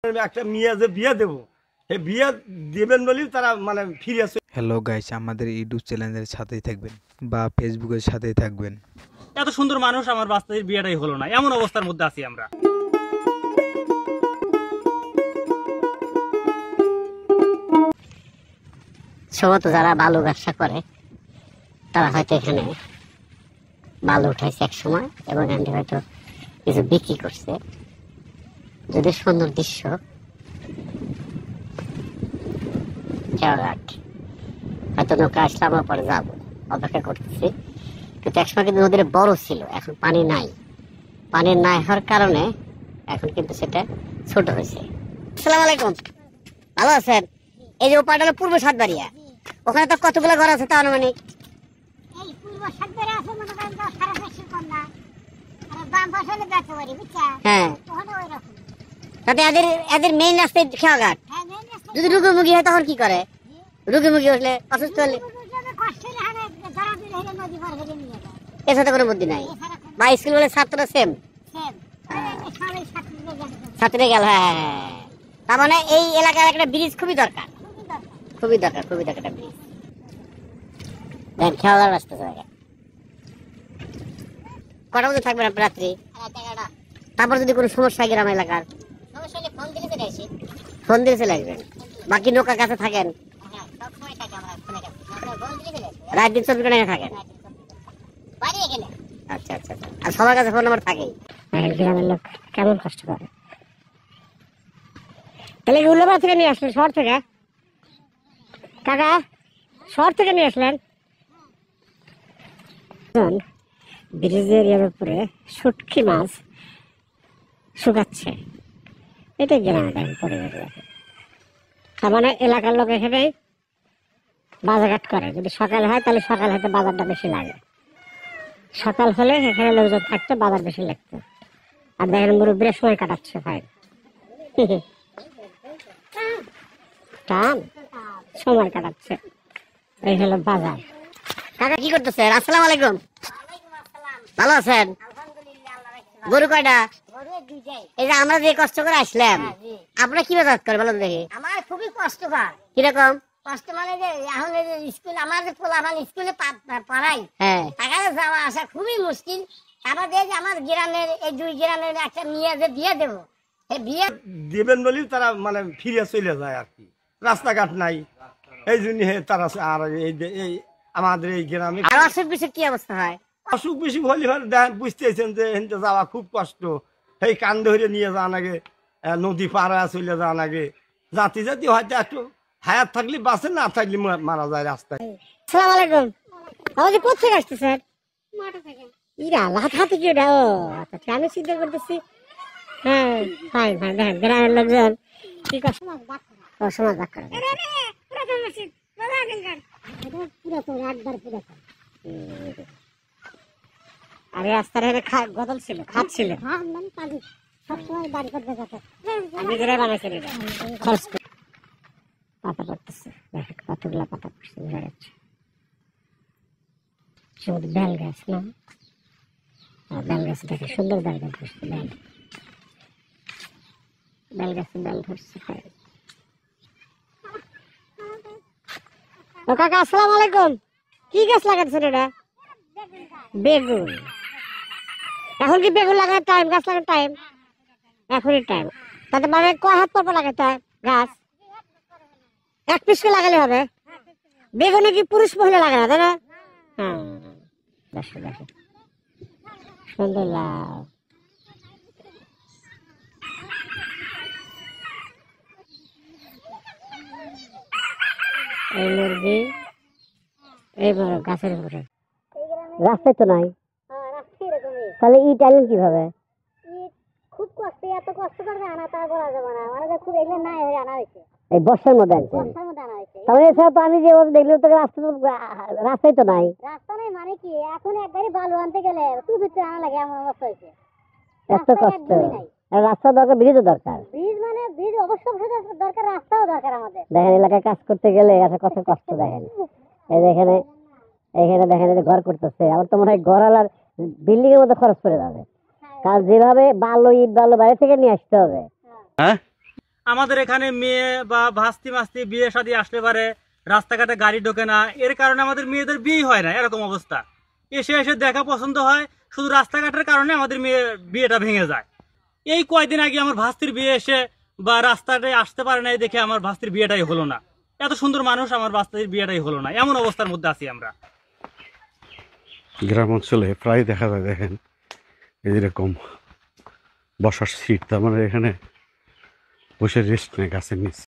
একটা মেয়ে যে বিয়ে দেবো, এই বিয়ে দেবেন বলেই তারা মানে ফিরে আসে। হ্যালো গাইস, আমাদের ইউটিউব চ্যানেলের সাথেই থাকবেন বা ফেসবুকের সাথেই থাকবেন। এত সুন্দর মানুষ আমার বাস্তবের বিয়েটাই হলো না, এমন অবস্থার মধ্যে আছি আমরা। সম্ভবত যারা বালু ব্যবসা করে তারা হয়তো এখানে বালু উঠাইছে এক সময় এবং এখানে হয়তো কিছু বিক্রি করছে। যদি সুন্দর দৃশ্য, হয়তো নৌকা আসলে আমরা পরে যাবো, অপেক্ষা করতেছি। কিন্তু একসময় কিন্তু নদীর বড় ছিল, এখন পানি নাই। পানি নাই হওয়ার কারণে এখন কিন্তু সেটা ছোট হয়েছে। আসসালামু আলাইকুম, ভালো আছেন? এই যে ওপারটা হলো পূর্ব সাতবাড়িয়া, ওখানে তো কতগুলো ঘর আছে তা আনুমানিক? এই পূর্ব সাতবাড়িয়া আছে মনে করেন 10-12 কন্যা, আর বাম পাশে হলে বেতবাড়ি, বুঝছেন? হ্যাঁ, ওখানে ওই রকম। তাতে এদের মেইন রাস্তায় খেয়াঘাট। হ্যাঁ, মেন রাস্তা। যদি রুগীমুগী হয় তখন কি করে? রুগীমুগী হলে, অসুস্থ হলে কষ্ট হলে হারে ধরা দিলে হলে নদী পার হয়ে নিয়ে যায়। এর সাথে কোনো বুদ্ধি নাই। বা স্কুল বলে ছাত্র সেম সেম সবাই ছাত্রীদের গেছে। ছাত্রে গেল। হ্যাঁ, তার মানে এই এলাকার একটা ব্রিজ খুবই দরকার, খুবই দরকার, খুবই দরকার একটা ব্রিজ। দেখেন খেয়াঘাট রাস্তা জায়গা। কটা বজে থাকবেন আপনি রাত্রি? তারপর যদি কোনো সমস্যা হয় গ্রাম এলাকার, সমস্যা হলে ফোন দিলে চলে আসি। ফোন দিয়ে চলে আসবেন। বাকি নৌকার কাছে থাকেন, হ্যাঁ, সব সময় থাকি আমরা ফোনে কাছে। আমরা ফোন দিলে চলে আসি। রাত দিন 24 ঘন্টা থাকেন। বাড়ি এখানে। আচ্ছা আচ্ছা আচ্ছা। আর সবার কাছে ফোন নাম্বার থাকেই। গ্রামের লোক কেমন কষ্ট করে। তাহলে উল্লাপাড়া থেকে নিয়ে আসলেন? শহর থেকে? কাকা শহর থেকে নিয়ে আসলেন? ব্রিজের এর উপরে শুটকি মাছ শুকাচ্ছে, এটা গ্রামের পরিবেশ। তার মানে এলাকার লোক এখানে বাজারঘাট করে। যদি সকাল হয় তাহলে সকাল হয়তো বাজারটা বেশি লাগে। সকাল হলে এখানে লোকজন থাকতো, বাজার বেশি লাগতো। আর দেখেন মুরব্বীরা সময় কাটাচ্ছে ভাই, টান সময় কাটাচ্ছে। এই হলো বাজার। কাকা কি করতেছেন? আসসালামু আলাইকুম, ভালো আছেন? গরু কয়টা? এই যে আমরা যে কষ্ট করে আসলাম, আপনারা কি বাজার করে বলেন দেখি? আমার খুবই কষ্ট হয়। কিরকম কষ্ট মানে যে এখন এই যে স্কুল, আমার যে পোলাপান স্কুলে পড়াই, হ্যাঁ, টাকাতে যাওয়া আসা খুবই মুশকিল। তারপর যে আমার গ্রামের এই 2 গ্রামের একটা মেয়ে যে বিয়ে দেবো, এই বিয়ে দেবেন বলেই তারা মানে ফিরে চলে যায় আর কি। রাস্তাঘাট নাই, এই জন্য তারা আর এই আমাদের এই গ্রামে আর অসুখ বিসুখ কি অবস্থা হয়? অসুখ বিসুখ হলে দেখেন, বুঝতেছেন যে হেনতে যাওয়া খুব কষ্ট। এই কান ধরে নিয়ে যাওয়া লাগে, নদী পাড়া চলে যাওয়া লাগে। জাতি জাতি হয়তো একটু হায়াত থাকলে বাঁচে, না থাকলে মারা যায় রাস্তায়। আসসালামু আলাইকুম, আমাদের কোথেকে আসতেছেন? মাঠে থেকে। ইরা লাখ হাতে কি ওটা? ও আচ্ছা, আমি চিন্তা করতেছি। হ্যাঁ, ফাইন ফাইন। দেখেন গ্রামের লোকজন কি কষ্ট। ও সমাজ ভাগ করে। আর রাস্তার গদল ছিল, খাত ছিল, সবসময় বাড়ি করতে যেত। নিজেরাই বানাইছিল এটা, খরচ করে। পাতা পড়তেছে, দেখেন কতগুলা পাতা পড়ছে, বোঝা যাচ্ছে। শুধু বেল গাছ না, বেল গাছ দেখে সুন্দর বেল গাছ ধরছে। বেল গাছে বেল ধরছে। ও কাকা আসসালামু আলাইকুম, কি গাছ লাগাচ্ছেন এটা? বেগুন। এখন কি বেগুন লাগানোর টাইম, গাছ লাগানোর টাইম? এখনই টাইম। তাতে মানে কয় হাত পর লাগাতে হয় গাছ? এক পিস করে লাগালে হবে? বেগুনে কি পুরুষ মহিলা লাগানো, তাই না? হ্যাঁ, দেখো দেখো সুন্দর লাভ। এই মুরগি, এই বড় গাছের উপরে। রাস্তায় তো নাই, তাহলে ইট আনলেন কিভাবে? খুব কষ্ট, এত কষ্ট করবে আনা তা বলা যাবে না। মানে খুব এগুলো নাই হয়ে আনা হয়েছে, এই বর্ষার মধ্যে আনছেন? বর্ষার মধ্যে আনা হয়েছে। তাহলে এছাড়া তো আমি যে দেখলাম তো রাস্তায় তো নাই। রাস্তা নেই মানে কি, এখন এক গাড়ি বালু আনতে গেলে টু ভিতরে আনা লাগে, এমন অবস্থা হয়েছে। এত কষ্ট। আর রাস্তা দরকার, ব্রিজও দরকার। ব্রিজ মানে ব্রিজ অবশ্যই দরকার, রাস্তাও দরকার আমাদের। দেখেন এলাকায় কাজ করতে গেলে একটা কত কষ্ট। দেখেন এই এখানে দেখেন ঘর করতেছে, আমার তো মনে হয় ঘরালার বিল্ডিং এর মধ্যে খরচ করে যাবে। কারণ যেভাবে বালু ইট বালু বাইরে থেকে নিয়ে আসতে হবে। হ্যাঁ, আমাদের এখানে মেয়ে বা ভাস্তি মাস্তি বিয়ে শাদী আসলে পারে রাস্তাঘাটে গাড়ি ঢোকে না, এর কারণে আমাদের মেয়েদের বিয়ে হয় না, এরকম অবস্থা। এসে এসে দেখা পছন্দ হয়, শুধু রাস্তাঘাটের কারণে আমাদের মেয়ে বিয়েটা ভেঙে যায়। এই কয়দিন আগে আমার ভাস্তির বিয়ে এসে বা রাস্তাটায় আসতে পারে না দেখে আমার ভাস্তির বিয়েটাই হলো না। এত সুন্দর মানুষ আমার ভাস্তির বিয়েটাই হলো না, এমন অবস্থার মধ্যে আছি আমরা। গ্রাম অঞ্চলে প্রায় দেখা যায়, দেখেন এইরকম বসার সিট, তার মানে এখানে বসে রেস্ট নেয় গাছের নিচে।